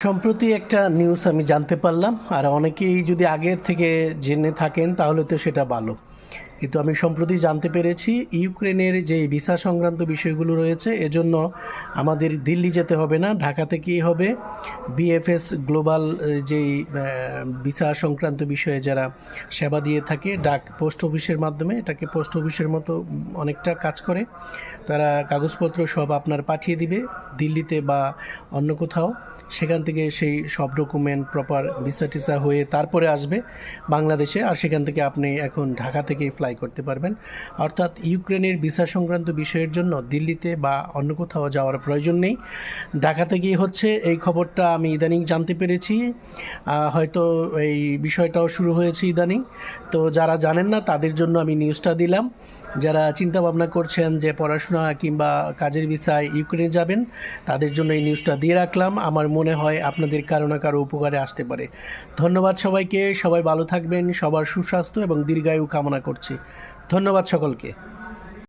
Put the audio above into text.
সম্প্রতি একটা নিউজ আমি জানতে পারলাম, আর অনেকেই যদি আগের থেকে জেনে থাকেন তাহলে তো সেটা ভালো। কিন্তু আমি সম্প্রতি জানতে পেরেছি ইউক্রেনের যে ভিসা সংক্রান্ত বিষয়গুলো রয়েছে, এজন্য আমাদের দিল্লি যেতে হবে না, ঢাকা থেকেই হবে। বিএফএস গ্লোবাল যেই ভিসা সংক্রান্ত বিষয়ে যারা সেবা দিয়ে থাকে ডাক পোস্ট অফিসের মাধ্যমে, এটাকে পোস্ট অফিসের মতো অনেকটা কাজ করে। তারা কাগজপত্র সব আপনার পাঠিয়ে দিবে দিল্লিতে বা অন্য কোথাও। সেখান থেকে সেই সব ডকুমেন্ট প্রপার ভিসা টিসা হয়ে তারপরে আসবে বাংলাদেশে, আর সেখান থেকে আপনি এখন ঢাকা থেকেই ফ্লাই করতে পারবেন। অর্থাৎ ইউক্রেনের ভিসা সংক্রান্ত বিষয়ের জন্য দিল্লিতে বা অন্য কোথাও যাওয়ার প্রয়োজন নেই, ঢাকা থেকেই হচ্ছে। এই খবরটা আমি ইদানিং জানতে পেরেছি। হয়তো এই বিষয়টাও শুরু হয়েছে ইদানিং। তো যারা জানেন না তাদের জন্য আমি নিউজটা দিলাম। যারা চিন্তা ভাবনা করছেন যে পড়াশোনা কিংবা কাজের ভিসায় ইউক্রেনে যাবেন, তাদের জন্য এই নিউজটা দিয়ে রাখলাম। আমার মনে হয় আপনাদের কারো না কারো উপকারে আসতে পারে। ধন্যবাদ সবাইকে, সবাই ভালো থাকবেন, সবার সুস্বাস্থ্য এবং দীর্ঘায়ু কামনা করছি। ধন্যবাদ সকলকে।